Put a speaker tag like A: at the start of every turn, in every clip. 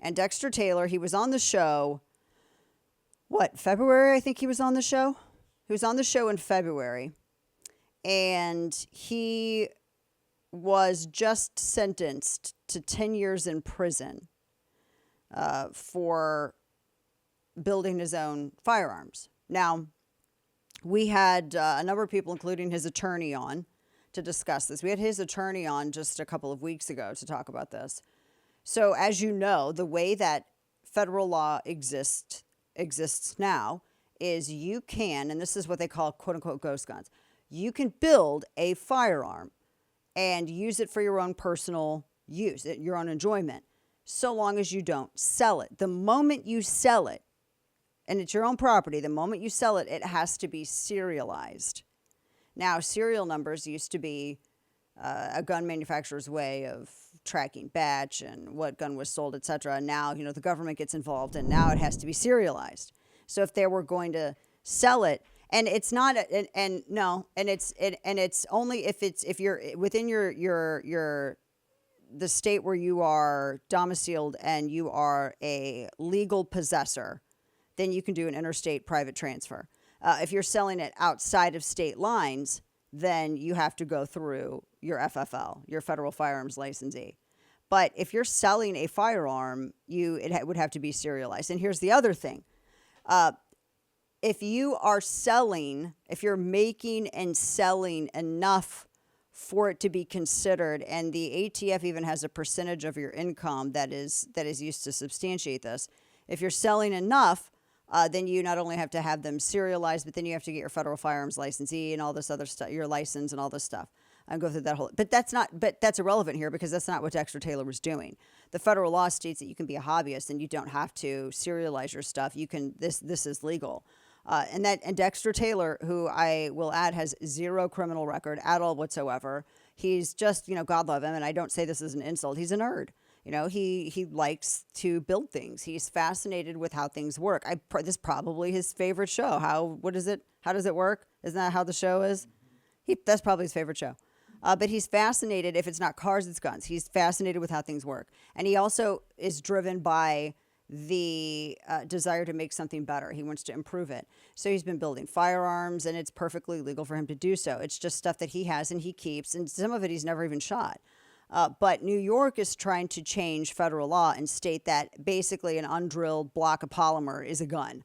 A: And Dexter Taylor, he was on the show, February, I think he was on the show? He was on the show in February, and he was just sentenced to 10 years in prison for building his own firearms. Now, we had a number of people, including his attorney, on to discuss this. We had his attorney on just a couple of weeks ago to talk about this. So, as you know, the way that federal law exists now is you can, and this is what they call quote-unquote ghost guns, you can build a firearm and use it for your own personal use, your own enjoyment, so long as you don't sell it. The moment you sell it, and it's your own property, the moment you sell it, it has to be serialized. Now, serial numbers used to be a gun manufacturer's way of tracking batch and what gun was sold, etc. Now, the government gets involved, and now it has to be serialized. So if they were going to sell it, and it's not, it's only if you're within the state where you are domiciled and you are a legal possessor, then you can do an interstate private transfer. If you're selling it outside of state lines, then you have to go through your FFL, your federal firearms licensee. But if you're selling a firearm, it would have to be serialized. And here's the other thing. If you're making and selling enough for it to be considered, and the ATF even has a percentage of your income that is used to substantiate this. If you're selling enough, then you not only have to have them serialized, but then you have to get your federal firearms licensee and all this other stuff, your license and all this stuff, and go through that whole. But that's irrelevant here because that's not what Dexter Taylor was doing. The federal law states that you can be a hobbyist and you don't have to serialize your stuff. You can. This is legal. And Dexter Taylor, who I will add, has zero criminal record at all whatsoever. He's just, God love him, and I don't say this as an insult. He's a nerd. He likes to build things. He's fascinated with how things work. This is probably his favorite show. What is it? How does it work? Isn't that how the show is? That's probably his favorite show. But he's fascinated, if it's not cars, it's guns. He's fascinated with how things work. And he also is driven by the desire to make something better. He wants to improve it. So he's been building firearms, and it's perfectly legal for him to do so. It's just stuff that he has and he keeps, and some of it he's never even shot. But New York is trying to change federal law and state that basically an undrilled block of polymer is a gun.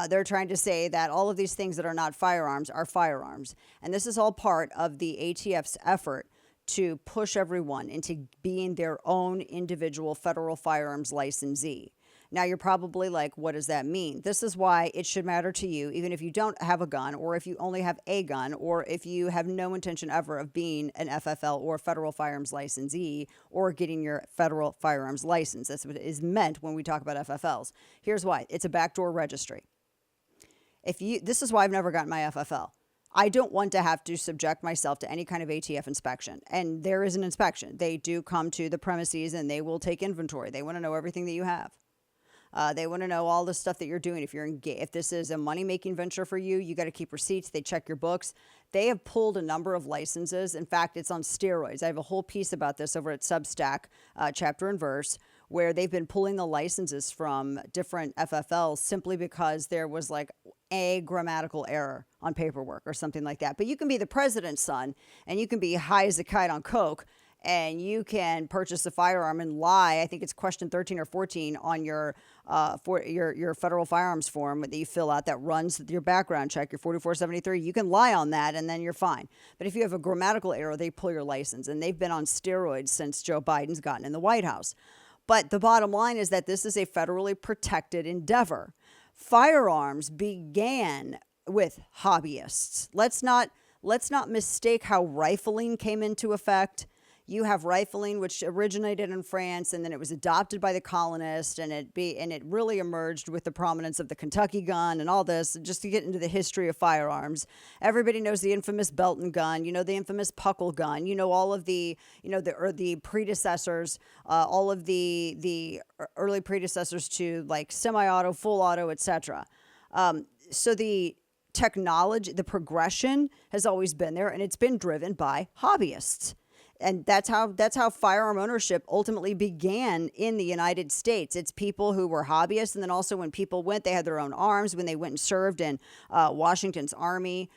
A: They're trying to say that all of these things that are not firearms are firearms. And this is all part of the ATF's effort to push everyone into being their own individual federal firearms licensee. Now, you're probably like, what does that mean? This is why it should matter to you, even if you don't have a gun, or if you only have a gun, or if you have no intention ever of being an FFL or federal firearms licensee, or getting your federal firearms license. That's what is meant when we talk about FFLs. Here's why. It's a backdoor registry. This is why I've never gotten my FFL. I don't want to have to subject myself to any kind of ATF inspection. And there is an inspection. They do come to the premises and they will take inventory. They want to know everything that you have. They want to know all the stuff that you're doing. If this is a money-making venture for you, you got to keep receipts. They check your books. They have pulled a number of licenses. In fact, it's on steroids. I have a whole piece about this over at Substack, Chapter and Verse, where they've been pulling the licenses from different FFLs simply because there was like a grammatical error on paperwork or something like that. But you can be the president's son, and you can be high as a kite on coke, and you can purchase a firearm and lie. I think it's question 13 or 14 on your federal firearms form that you fill out that runs your background check, your 4473. You can lie on that, and then you're fine. But if you have a grammatical error, they pull your license, and they've been on steroids since Joe Biden's gotten in the White House. But the bottom line is that this is a federally protected endeavor. Firearms began with hobbyists. Let's not mistake how rifling came into effect. You have rifling, which originated in France, and then it was adopted by the colonists, and it really emerged with the prominence of the Kentucky gun and all this. Just to get into the history of firearms, everybody knows the infamous Belton gun, the infamous Puckle gun, all of the the predecessors, all of the early predecessors to like semi-auto, full auto, etc. So the technology, the progression has always been there, and it's been driven by hobbyists. And that's how firearm ownership ultimately began in the United States. It's people who were hobbyists, and then also when people went, they had their own arms. When they went and served in Washington's army,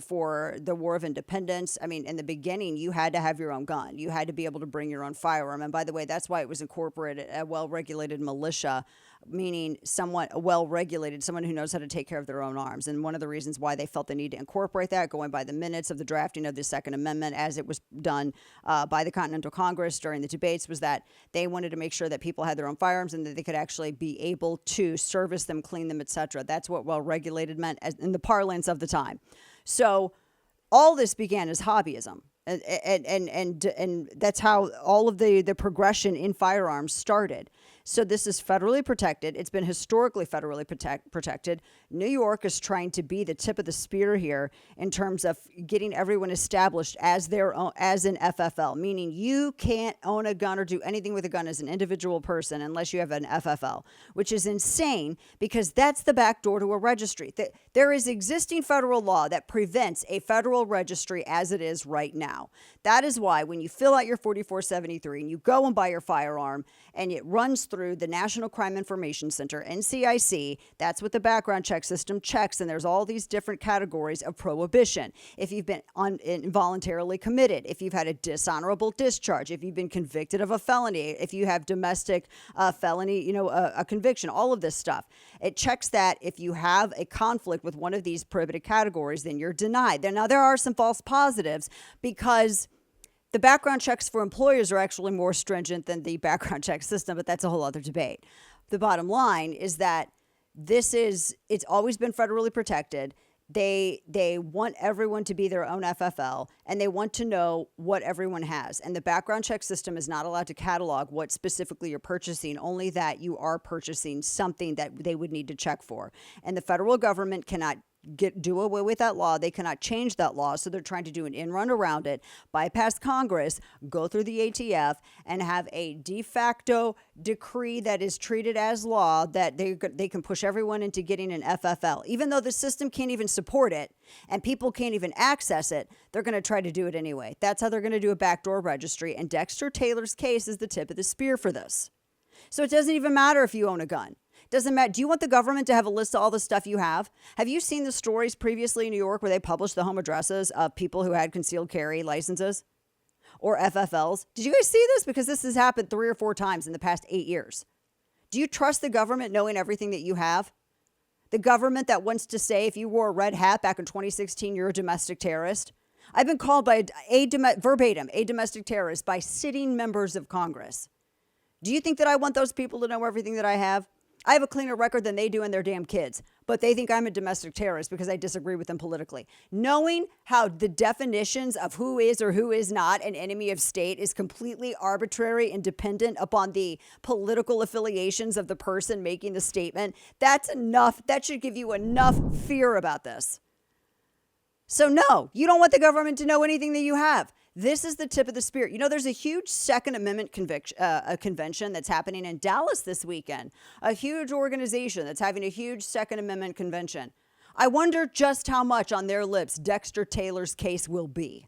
A: for the War of Independence. I mean, in the beginning, you had to have your own gun. You had to be able to bring your own firearm. And by the way, that's why it was incorporated a well-regulated militia, meaning somewhat well-regulated, someone who knows how to take care of their own arms. And one of the reasons why they felt the need to incorporate that, going by the minutes of the drafting of the Second Amendment as it was done by the Continental Congress during the debates, was that they wanted to make sure that people had their own firearms and that they could actually be able to service them, clean them, etc. That's what well-regulated meant in the parlance of the time. So all this began as hobbyism. And that's how all of the progression in firearms started. So this is federally protected. It's been historically federally protected. New York is trying to be the tip of the spear here in terms of getting everyone established as their own, as an FFL, meaning you can't own a gun or do anything with a gun as an individual person unless you have an FFL, which is insane because that's the back door to a registry. There is existing federal law that prevents a federal registry as it is right now. That is why when you fill out your 4473 and you go and buy your firearm and it runs through the National Crime Information Center, NCIC, that's what the background check system checks. And there's all these different categories of prohibition. If you've been involuntarily committed, if you've had a dishonorable discharge, if you've been convicted of a felony, if you have domestic felony, a conviction, all of this stuff. It checks that if you have a conflict with one of these prohibited categories, then you're denied. Now, there are some false positives because the background checks for employers are actually more stringent than the background check system, but that's a whole other debate. The bottom line is that it's always been federally protected. They want everyone to be their own FFL, and they want to know what everyone has. And the background check system is not allowed to catalog what specifically you're purchasing, only that you are purchasing something that they would need to check for. And the federal government cannot do away with that law. They cannot change that law. So they're trying to do an in run around it, bypass Congress, go through the ATF, and have a de facto decree that is treated as law that they can push everyone into getting an FFL. Even though the system can't even support it and people can't even access it, they're going to try to do it anyway. That's how they're going to do a backdoor registry. And Dexter Taylor's case is the tip of the spear for this. So it doesn't even matter if you own a gun. Doesn't matter. Do you want the government to have a list of all the stuff you have? Have you seen the stories previously in New York where they published the home addresses of people who had concealed carry licenses or FFLs? Did you guys see this? Because this has happened 3 or 4 times in the past 8 years. Do you trust the government knowing everything that you have? The government that wants to say if you wore a red hat back in 2016, you're a domestic terrorist? I've been called by verbatim a domestic terrorist by sitting members of Congress. Do you think that I want those people to know everything that I have? I have a cleaner record than they do and their damn kids, but they think I'm a domestic terrorist because I disagree with them politically. Knowing how the definitions of who is or who is not an enemy of state is completely arbitrary and dependent upon the political affiliations of the person making the statement, that's enough. That should give you enough fear about this. So no, you don't want the government to know anything that you have. This is the tip of the spear. There's a huge Second Amendment convention that's happening in Dallas this weekend. A huge organization that's having a huge Second Amendment convention. I wonder just how much on their lips Dexter Taylor's case will be.